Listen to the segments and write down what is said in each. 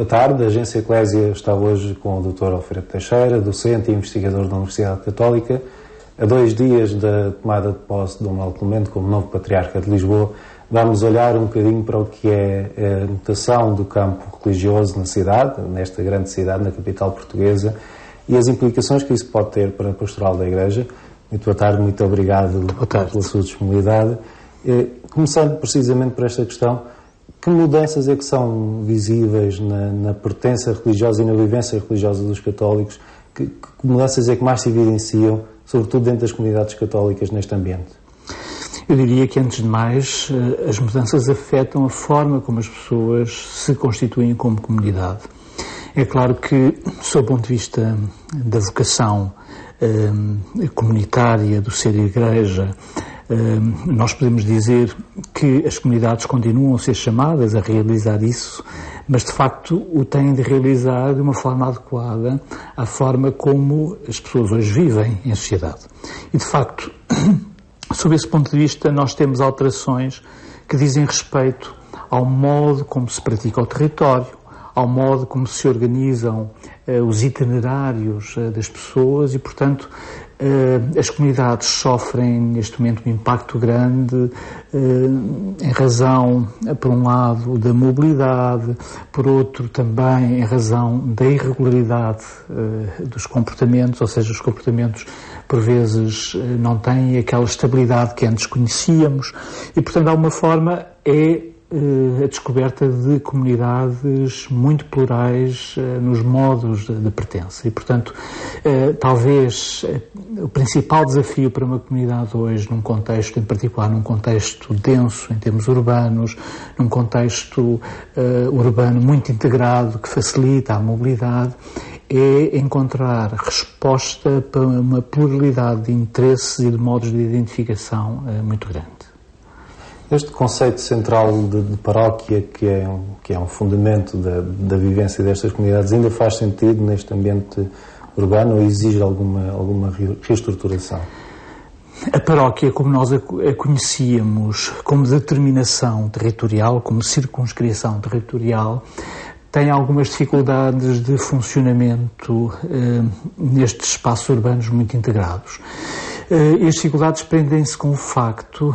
Boa tarde, a Agência Eclésia está hoje com o Dr. Alfredo Teixeira, docente e investigador da Universidade Católica. A 2 dias da tomada de posse de Dom Manuel Clemente como novo Patriarca de Lisboa, vamos olhar um bocadinho para o que é a mutação do campo religioso na cidade, nesta grande cidade, na capital portuguesa, e as implicações que isso pode ter para a pastoral da Igreja. Muito boa tarde, muito obrigado pela sua disponibilidade. Começando precisamente por esta questão, que mudanças é que são visíveis na pertença religiosa e na vivência religiosa dos católicos? Que mudanças é que mais se evidenciam, sobretudo dentro das comunidades católicas, neste ambiente? Eu diria que, antes de mais, as mudanças afetam a forma como as pessoas se constituem como comunidade. É claro que, sob o ponto de vista da vocação comunitária, do ser Igreja, nós podemos dizer que as comunidades continuam a ser chamadas a realizar isso, mas de facto o têm de realizar de uma forma adequada à forma como as pessoas hoje vivem em sociedade. E de facto, sob esse ponto de vista, nós temos alterações que dizem respeito ao modo como se pratica o território, ao modo como se organizam os itinerários das pessoas e, portanto, as comunidades sofrem neste momento um impacto grande em razão, por um lado, da mobilidade, por outro também em razão da irregularidade dos comportamentos, ou seja, os comportamentos por vezes não têm aquela estabilidade que antes conhecíamos e, portanto, de alguma forma a descoberta de comunidades muito plurais nos modos de pertença. E, portanto, talvez o principal desafio para uma comunidade hoje, num contexto, em particular num contexto denso em termos urbanos, num contexto urbano muito integrado, que facilita a mobilidade, é encontrar resposta para uma pluralidade de interesses e de modos de identificação muito grande. Este conceito central de paróquia, que é um fundamento da vivência destas comunidades, ainda faz sentido neste ambiente urbano ou exige alguma reestruturação? A paróquia, como nós a conhecíamos, como determinação territorial, como circunscrição territorial, tem algumas dificuldades de funcionamento nestes espaços urbanos muito integrados. E as dificuldades prendem-se com o facto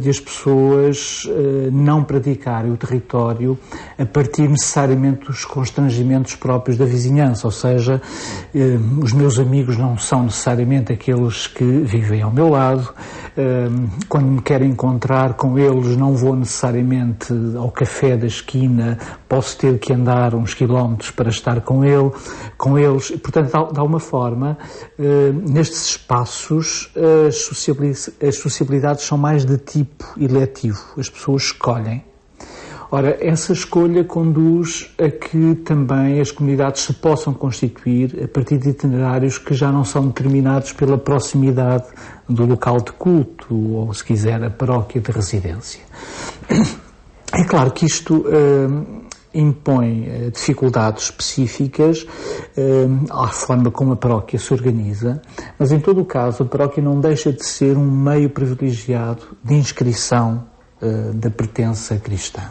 de as pessoas não praticarem o território a partir necessariamente dos constrangimentos próprios da vizinhança, ou seja, os meus amigos não são necessariamente aqueles que vivem ao meu lado, quando me quero encontrar com eles não vou necessariamente ao café da esquina, posso ter que andar uns quilómetros para estar com eles, e, portanto, de alguma forma, nestes espaços as sociabilidades são mais de tipo eletivo, as pessoas escolhem. Ora, essa escolha conduz a que também as comunidades se possam constituir a partir de itinerários que já não são determinados pela proximidade do local de culto ou, se quiser, a paróquia de residência. É claro que isto impõe dificuldades específicas à forma como a paróquia se organiza, mas em todo o caso a paróquia não deixa de ser um meio privilegiado de inscrição da pertença cristã.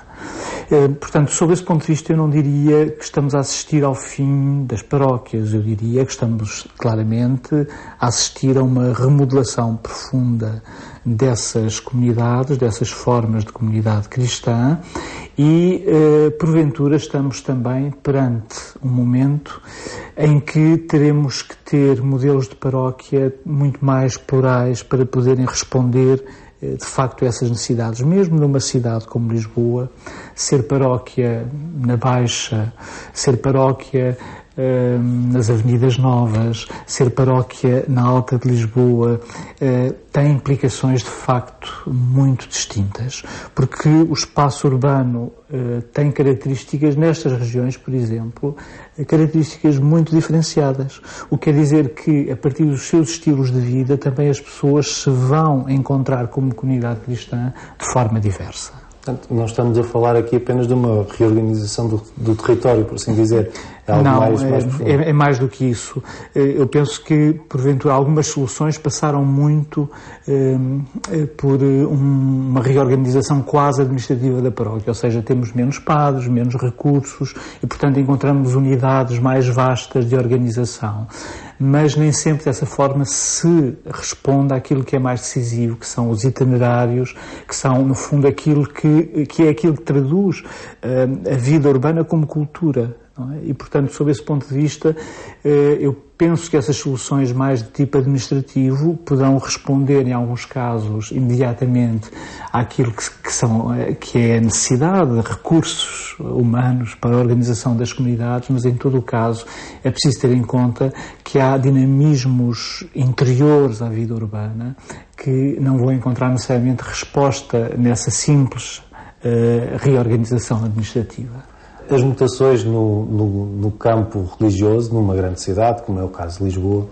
Portanto, sob esse ponto de vista, eu não diria que estamos a assistir ao fim das paróquias, eu diria que estamos claramente a assistir a uma remodelação profunda dessas comunidades, dessas formas de comunidade cristã e, porventura, estamos também perante um momento em que teremos que ter modelos de paróquia muito mais plurais para poderem responder de facto essas necessidades. Mesmo numa cidade como Lisboa, ser paróquia na Baixa, ser paróquia nas Avenidas Novas, ser paróquia na Alta de Lisboa, tem implicações de facto muito distintas, porque o espaço urbano tem características nestas regiões, por exemplo, características muito diferenciadas, o que quer dizer que a partir dos seus estilos de vida também as pessoas se vão encontrar como comunidade cristã de forma diversa. Portanto, não estamos a falar aqui apenas de uma reorganização do território, por assim dizer. É algo não, mais profundo? É mais do que isso. Eu penso que, porventura, algumas soluções passaram muito por uma reorganização quase administrativa da paróquia, ou seja, temos menos padres, menos recursos e, portanto, encontramos unidades mais vastas de organização. Mas nem sempre dessa forma se responde àquilo que é mais decisivo, que são os itinerários, que são, no fundo, aquilo que é aquilo que traduz a vida urbana como cultura. Não é? E, portanto, sob esse ponto de vista, eu penso que essas soluções mais de tipo administrativo poderão responder, em alguns casos, imediatamente àquilo que é a necessidade de recursos humanos para a organização das comunidades, mas, em todo o caso, é preciso ter em conta que há dinamismos interiores à vida urbana que não vão encontrar necessariamente resposta nessa simples reorganização administrativa. As mutações no campo religioso, numa grande cidade, como é o caso de Lisboa,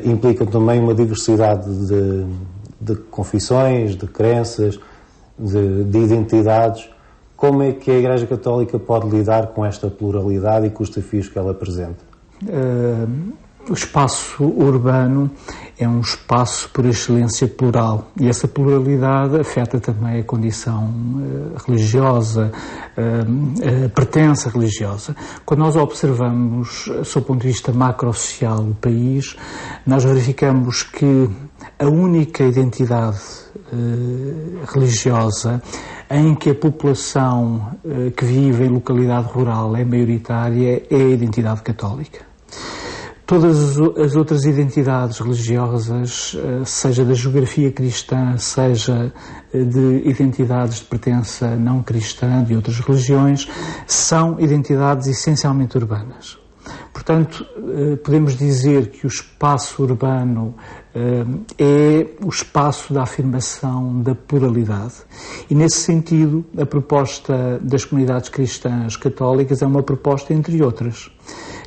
implicam também uma diversidade de confissões, de crenças, de identidades. Como é que a Igreja Católica pode lidar com esta pluralidade e com os desafios que ela apresenta? O espaço urbano é um espaço por excelência plural e essa pluralidade afeta também a condição religiosa, a pertença religiosa. Quando nós observamos, sob o ponto de vista macro-social do país, nós verificamos que a única identidade religiosa em que a população que vive em localidade rural é maioritária é a identidade católica. Todas as outras identidades religiosas, seja da geografia cristã, seja de identidades de pertença não cristã, de outras religiões, são identidades essencialmente urbanas. Portanto, podemos dizer que o espaço urbano é o espaço da afirmação da pluralidade. E, nesse sentido, a proposta das comunidades cristãs católicas é uma proposta, entre outras,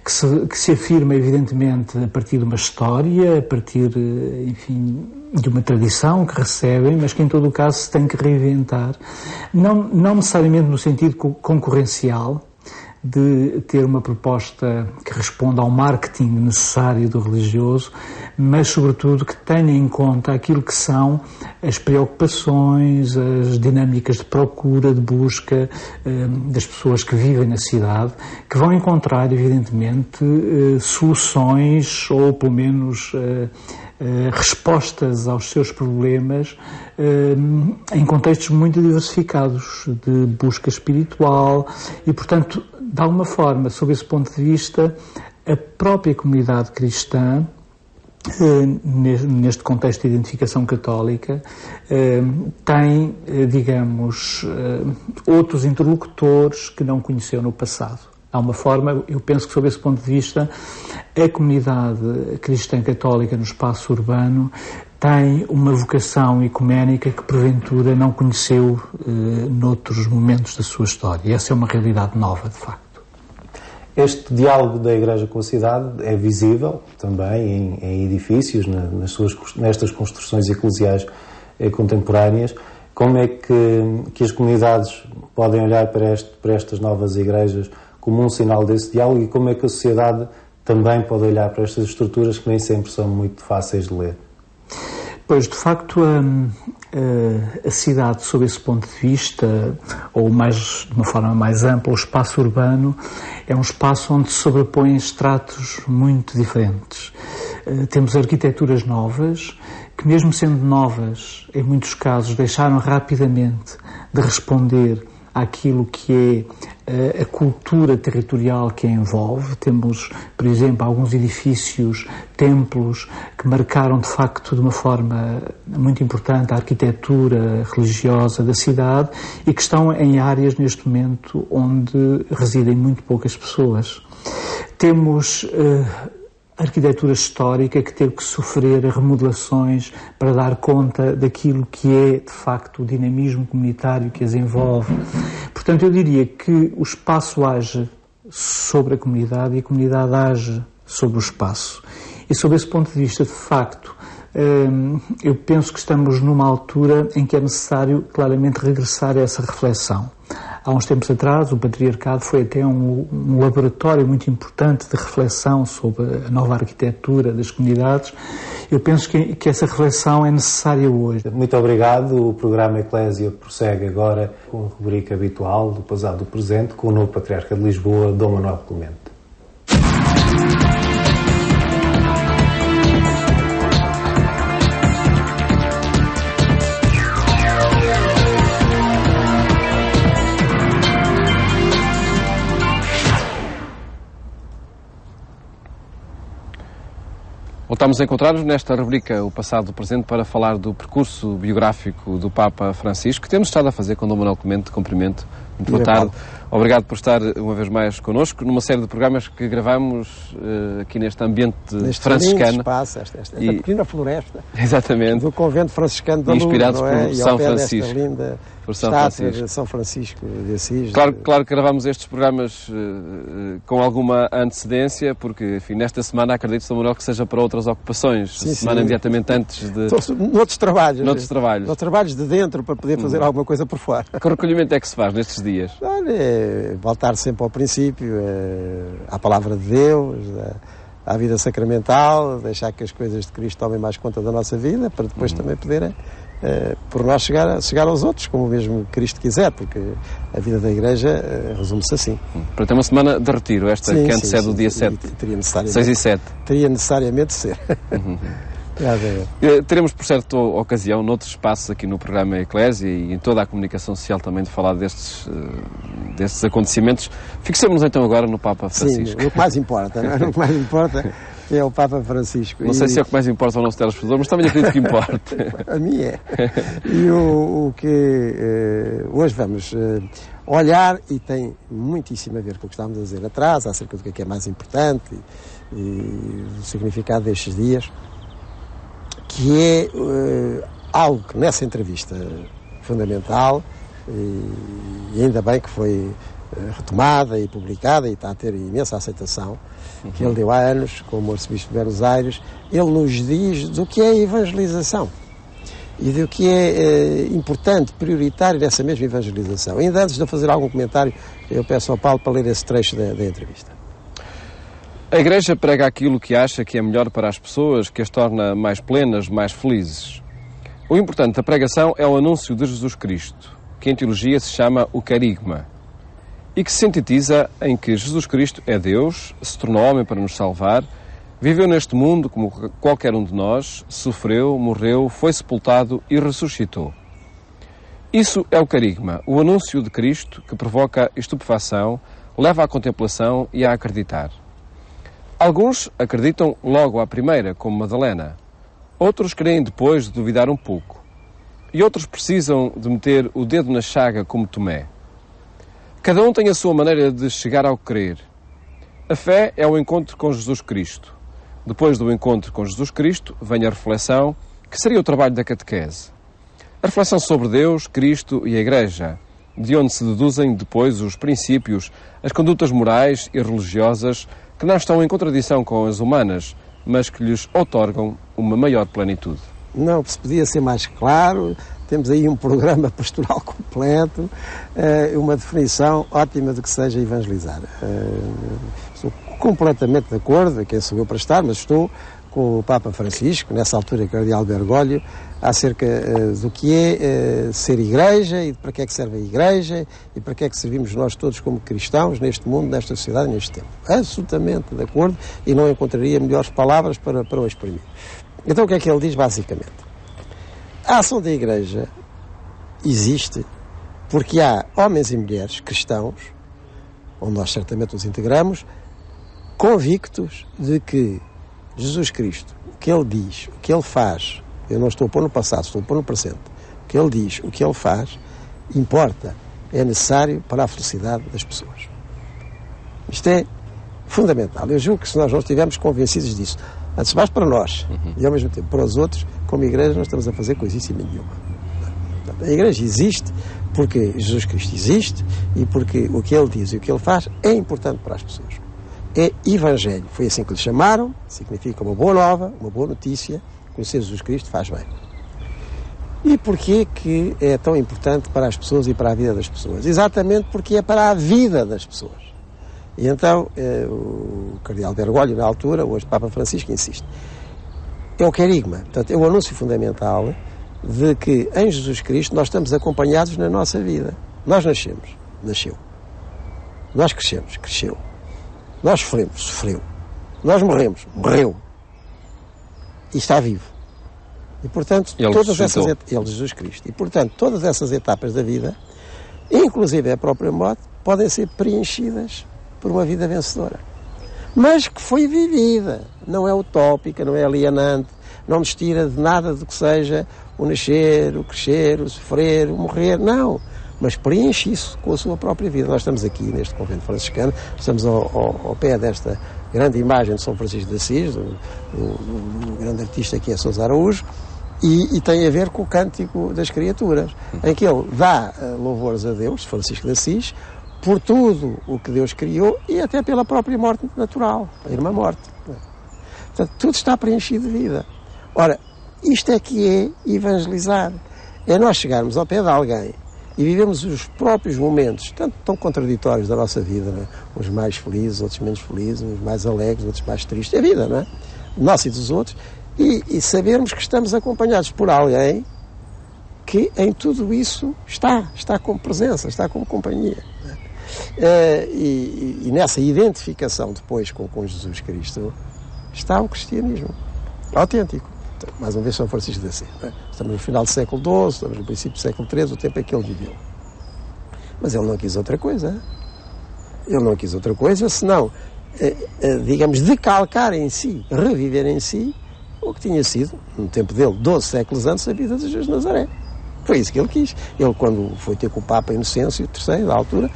que se afirma, evidentemente, a partir de uma história, a partir, enfim, de uma tradição que recebem, mas que, em todo o caso, se tem que reinventar. Não necessariamente no sentido concorrencial, de ter uma proposta que responda ao marketing necessário do religioso, mas, sobretudo, que tenha em conta aquilo que são as preocupações, as dinâmicas de procura, de busca das pessoas que vivem na cidade, que vão encontrar, evidentemente, soluções ou, pelo menos, respostas aos seus problemas em contextos muito diversificados de busca espiritual e, portanto, de alguma forma, sob esse ponto de vista, a própria comunidade cristã, neste contexto de identificação católica, tem, digamos, outros interlocutores que não conheceu no passado. Há uma forma, eu penso que, sob esse ponto de vista, a comunidade cristã católica no espaço urbano tem uma vocação ecuménica que, porventura, não conheceu noutros momentos da sua história. E essa é uma realidade nova, de facto. Este diálogo da Igreja com a cidade é visível também em edifícios, nestas construções eclesiais contemporâneas. Como é que as comunidades podem olhar para estas novas igrejas como um sinal desse diálogo e como é que a sociedade também pode olhar para estas estruturas que nem sempre são muito fáceis de ler? Pois, de facto, a cidade, sob esse ponto de vista, ou de uma forma mais ampla, o espaço urbano é um espaço onde se sobrepõem estratos muito diferentes. Temos arquiteturas novas, que mesmo sendo novas, em muitos casos, deixaram rapidamente de responder àquilo que é a cultura territorial que a envolve. Temos, por exemplo, alguns edifícios, templos, que marcaram, de facto, de uma forma muito importante a arquitetura religiosa da cidade e que estão em áreas, neste momento, onde residem muito poucas pessoas. Temos arquitetura histórica que teve que sofrer remodelações para dar conta daquilo que é, de facto, o dinamismo comunitário que as envolve. Portanto, eu diria que o espaço age sobre a comunidade e a comunidade age sobre o espaço. E, sob esse ponto de vista, de facto, eu penso que estamos numa altura em que é necessário, claramente, regressar a essa reflexão. Há uns tempos atrás, o Patriarcado foi até um laboratório muito importante de reflexão sobre a nova arquitetura das comunidades. Eu penso que essa reflexão é necessária hoje. Muito obrigado. O programa Eclésia prossegue agora com a rubrica habitual do passado e do presente, com o novo Patriarca de Lisboa, Dom Manuel Clemente. Voltamos a encontrar-nos nesta rubrica O Passado e o Presente para falar do percurso biográfico do Papa Francisco, que temos estado a fazer com Dom Manuel Clemente. Cumprimento. Muito boa tarde. Obrigado por estar uma vez mais connosco numa série de programas que gravamos aqui neste ambiente franciscano. Espaço, esta pequena floresta. Exatamente. Do convento franciscano da Luz, inspirados não é? por São Francisco. Linda por São estátua Francisco. de São Francisco de Assis. Claro que gravamos estes programas com alguma antecedência, porque, enfim, nesta semana acredito, Sr. Manuel, que seja para outras ocupações. Sim, semana imediatamente antes de... Noutros trabalhos. Noutros trabalhos. Noutros trabalhos de dentro, para poder fazer alguma coisa por fora. Que recolhimento é que se faz nestes dias? Olha, voltar sempre ao princípio, à palavra de Deus, à vida sacramental, deixar que as coisas de Cristo tomem mais conta da nossa vida, para depois também poderem, por nós, chegar aos outros, como mesmo Cristo quiser, porque a vida da Igreja resume-se assim. Para ter uma semana de retiro, esta que antecede o dia 7, 6 e 7. Teria necessariamente de ser. Teremos, por certa ocasião, noutros espaços aqui no programa Eclésia e em toda a comunicação social também de falar destes acontecimentos. Fixemos-nos então agora no Papa Francisco. Sim, o que mais importa, não é? O que mais importa é o Papa Francisco. Não sei se é o que mais importa ao nosso telespectador, mas também acredito que importa. A mim é. E o que hoje vamos olhar, e tem muitíssimo a ver com o que estávamos a dizer atrás, acerca do que é mais importante e o significado destes dias, que é algo que nessa entrevista fundamental, e ainda bem que foi retomada e publicada e está a ter imensa aceitação, que ele deu há anos como arcebispo de Buenos Aires. Ele nos diz do que é a evangelização e do que é importante, prioritário nessa mesma evangelização. Ainda antes de eu fazer algum comentário, eu peço ao Paulo para ler esse trecho da entrevista. A Igreja prega aquilo que acha que é melhor para as pessoas, que as torna mais plenas, mais felizes. O importante da pregação é o anúncio de Jesus Cristo, que em teologia se chama o carigma, e que se sintetiza em que Jesus Cristo é Deus, se tornou homem para nos salvar, viveu neste mundo como qualquer um de nós, sofreu, morreu, foi sepultado e ressuscitou. Isso é o carigma, o anúncio de Cristo que provoca estupefação, leva à contemplação e a acreditar. Alguns acreditam logo à primeira, como Madalena. Outros creem depois de duvidar um pouco. E outros precisam de meter o dedo na chaga, como Tomé. Cada um tem a sua maneira de chegar ao crer. A fé é o encontro com Jesus Cristo. Depois do encontro com Jesus Cristo, vem a reflexão, que seria o trabalho da catequese. A reflexão sobre Deus, Cristo e a Igreja, de onde se deduzem depois os princípios, as condutas morais e religiosas que não estão em contradição com as humanas, mas que lhes outorgam uma maior plenitude. Não se podia ser mais claro. Temos aí um programa pastoral completo, uma definição ótima do que seja evangelizar. Estou completamente de acordo, quem sou eu para estar, mas estou com o Papa Francisco, nessa altura Cardeal Bergoglio, acerca do que é ser Igreja e para que é que serve a Igreja e para que é que servimos nós todos como cristãos neste mundo, nesta sociedade, neste tempo. Absolutamente de acordo, e não encontraria melhores palavras para o exprimir. Então o que é que ele diz basicamente? A ação da Igreja existe porque há homens e mulheres cristãos, onde nós certamente os integramos, convictos de que Jesus Cristo, o que Ele diz, o que Ele faz, eu não estou a pôr no passado, estou a pôr no presente, o que Ele diz, o que Ele faz, importa, é necessário para a felicidade das pessoas. Isto é fundamental. Eu julgo que se nós não estivermos convencidos disso, antes mais para nós e ao mesmo tempo para os outros, como Igreja não estamos a fazer coisíssima nenhuma. Portanto, a Igreja existe porque Jesus Cristo existe e porque o que Ele diz e o que Ele faz é importante para as pessoas. É Evangelho, foi assim que lhe chamaram, significa uma boa nova, uma boa notícia, conhecer Jesus Cristo faz bem. E porquê que é tão importante para as pessoas e para a vida das pessoas? Exatamente porque é para a vida das pessoas. E então, o cardeal Bergoglio, na altura, hoje Papa Francisco, insiste. É o querigma, portanto, é o anúncio fundamental de que em Jesus Cristo nós estamos acompanhados na nossa vida. Nós nascemos, nasceu. Nós crescemos, cresceu. Nós sofremos, sofreu. Nós morremos, morreu. E está vivo. E, portanto, ele, Jesus Cristo. E, portanto, todas essas etapas da vida, inclusive a própria morte, podem ser preenchidas por uma vida vencedora. Mas que foi vivida. Não é utópica, não é alienante, não nos tira de nada do que seja o nascer, o crescer, o sofrer, o morrer. Não. Mas preenche isso com a sua própria vida. Nós estamos aqui neste convento franciscano, estamos ao pé desta grande imagem de São Francisco de Assis, do grande artista que é Sousa Araújo, e tem a ver com o Cântico das Criaturas, em que ele dá louvores a Deus, Francisco de Assis, por tudo o que Deus criou e até pela própria morte natural, a irmã morte. Portanto, tudo está preenchido de vida. Ora, isto é que é evangelizar. É nós chegarmos ao pé de alguém e vivemos os próprios momentos, tanto tão contraditórios da nossa vida, não é? Uns mais felizes, outros menos felizes, uns mais alegres, outros mais tristes. É a vida, não é? Nós e dos outros. E sabermos que estamos acompanhados por alguém que em tudo isso está como presença, está como companhia. E nessa identificação depois com Jesus Cristo está o cristianismo autêntico. Então, mais uma vez São Francisco de Assis. Estamos no final do século XII, estamos no princípio do século XIII, o tempo em que ele viveu. Mas ele não quis outra coisa. Ele não quis outra coisa senão, digamos, decalcar em si, reviver em si o que tinha sido, no tempo dele, 12 séculos antes, a vida de Jesus de Nazaré. Foi isso que ele quis. Ele, quando foi ter com o Papa Inocêncio III, da altura,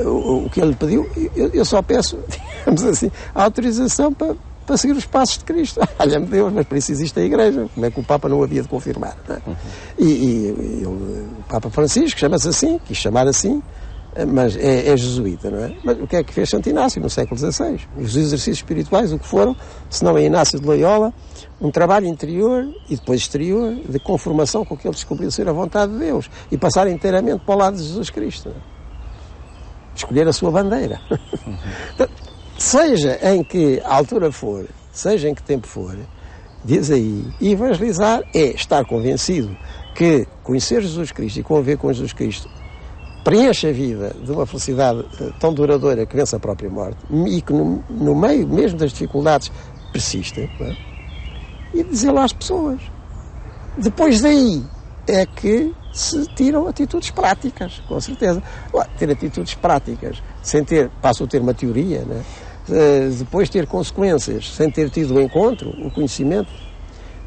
o que ele pediu, eu só peço, digamos assim, a autorização para seguir os passos de Cristo. Olha-me Deus, mas para isso existe a Igreja. Como é que o Papa não havia de confirmar? Não é? O Papa Francisco chama-se assim, quis chamar assim, mas é jesuíta, não é? Mas o que é que fez Santo Inácio no século XVI? Os exercícios espirituais, o que foram, se não é Inácio de Loyola, um trabalho interior e depois exterior de conformação com o que ele descobriu ser a vontade de Deus e passar inteiramente para o lado de Jesus Cristo. Não é? Escolher a sua bandeira. Seja em que altura for, seja em que tempo for, diz aí, evangelizar é estar convencido que conhecer Jesus Cristo e conviver com Jesus Cristo preenche a vida de uma felicidade tão duradoura que vence a própria morte e que no meio mesmo das dificuldades persiste, não é? E dizer lá às pessoas. Depois daí é que se tiram atitudes práticas, com certeza. Ter atitudes práticas sem passo a ter uma teoria, né? Depois ter consequências sem ter tido o encontro, o conhecimento.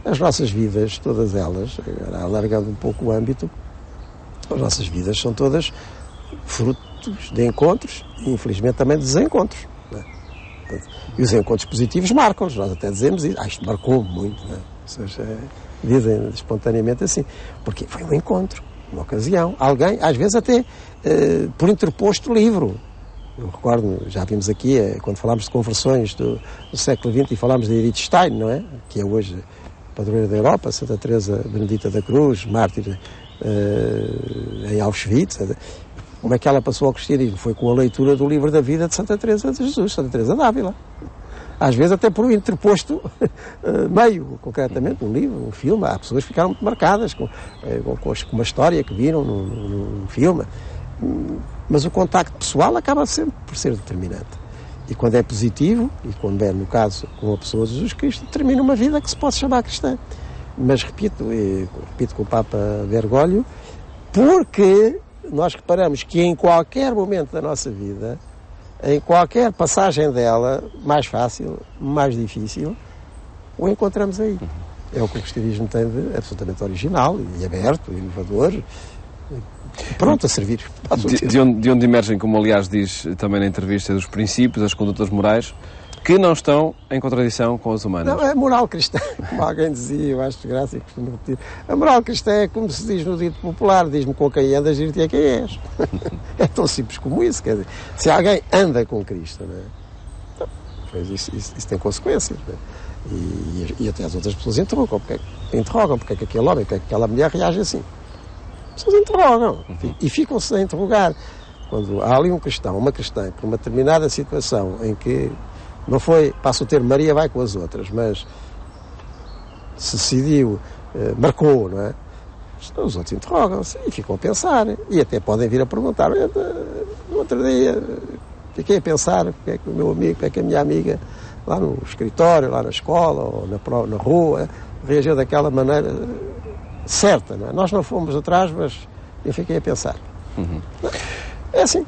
As nossas vidas, todas elas, alargando um pouco o âmbito, as nossas vidas são todas frutos de encontros e infelizmente também de desencontros. Né? E os encontros positivos marcam-nos, nós até dizemos isso, isto marcou-me muito, né? Ou seja, dizem espontaneamente assim, porque foi um encontro, uma ocasião, alguém, às vezes até por interposto livro. Eu recordo, já vimos aqui, quando falámos de conversões do século XX e falámos de Edith Stein, não é? Que é hoje padroeira da Europa, Santa Teresa Benedita da Cruz, mártir em Auschwitz. Como é que ela passou ao cristianismo? Foi com a leitura do livro da vida de Santa Teresa de Jesus, Santa Teresa d'Ávila. Às vezes até por um interposto meio, concretamente, um livro, um filme. Há pessoas que ficaram muito marcadas com uma história que viram num filme. Mas o contacto pessoal acaba sempre por ser determinante. E quando é positivo, e quando é, no caso, com a pessoa de Jesus Cristo, termina uma vida que se pode chamar cristã. Mas repito com o Papa Bergoglio, porque nós reparamos que em qualquer momento da nossa vida, em qualquer passagem dela, mais fácil, mais difícil, o encontramos aí. É o que o cristianismo tem de absolutamente original e aberto, e inovador, pronto a servir. De onde emergem, como aliás diz também na entrevista, os princípios, as condutas morais, que não estão em contradição com as humanas. Não, a moral cristã, como alguém dizia, eu acho graça e costumo repetir, a moral cristã é como se diz no dito popular, diz-me com quem andas, dir-te a quem és. É tão simples como isso, quer dizer, se alguém anda com Cristo, não é? Então, isso tem consequências, não é? E até as outras pessoas interrogam porque é que aquele homem, porque é que aquela mulher reage assim. As pessoas interrogam e ficam-se a interrogar. Quando há ali uma questão, que uma determinada situação em que não foi, passo o termo, Maria vai com as outras, mas se decidiu, marcou, não é? Os outros interrogam-se e ficam a pensar. E até podem vir a perguntar, no outro dia, fiquei a pensar, porque é que o meu amigo, porque é que a minha amiga, lá no escritório, lá na escola, ou na rua, reagiu daquela maneira certa, não é? Nós não fomos atrás, mas eu fiquei a pensar. É assim.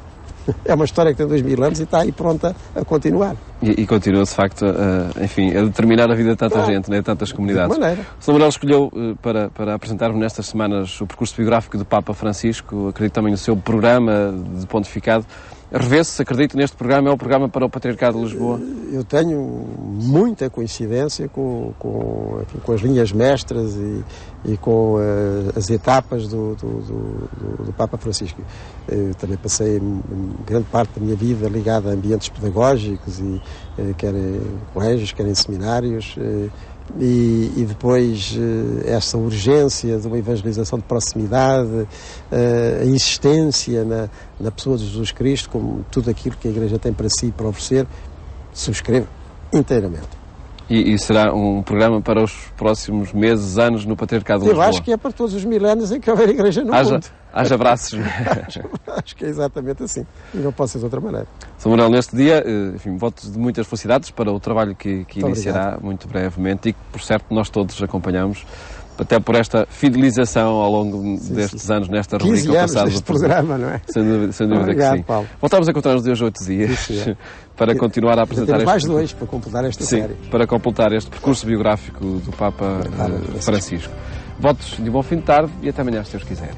É uma história que tem 2000 anos e está aí pronta a continuar. E continua, de facto, a determinar a vida de tanta gente, né, de tantas comunidades. De maneira. O Sr. Manuel escolheu para apresentar-me nestas semanas o percurso biográfico do Papa Francisco, acredito também no seu programa de pontificado. Revê-se, acredito, neste programa, é o programa para o Patriarcado de Lisboa? Eu tenho muita coincidência com as linhas mestras e com as etapas do Papa Francisco. Eu também passei grande parte da minha vida ligada a ambientes pedagógicos, quer em colégios, quer em seminários, e depois essa urgência de uma evangelização de proximidade, a insistência na pessoa de Jesus Cristo, como tudo aquilo que a Igreja tem para si e para oferecer, subscrevo inteiramente. E será um programa para os próximos meses, anos no Patriarcado de Lisboa? Eu acho que é para todos os milénios em que houver Igreja no mundo. Haja abraços. Acho que é exatamente assim. E não pode ser de outra maneira. Sr. Manuel, neste dia, enfim, votos de muitas felicidades para o trabalho que iniciará obrigado. Muito brevemente e que, por certo, nós todos acompanhamos, até por esta fidelização ao longo destes anos nesta rubrica. 15 anos deste programa, não é? Sem dúvida obrigado, que sim. Paulo. Voltamos a encontrar-nos de hoje 8 dias para continuar a apresentar temos mais 2 para completar esta série. Para completar este percurso biográfico do Papa Francisco. Votos de um bom fim de tarde e até amanhã, se Deus quiser.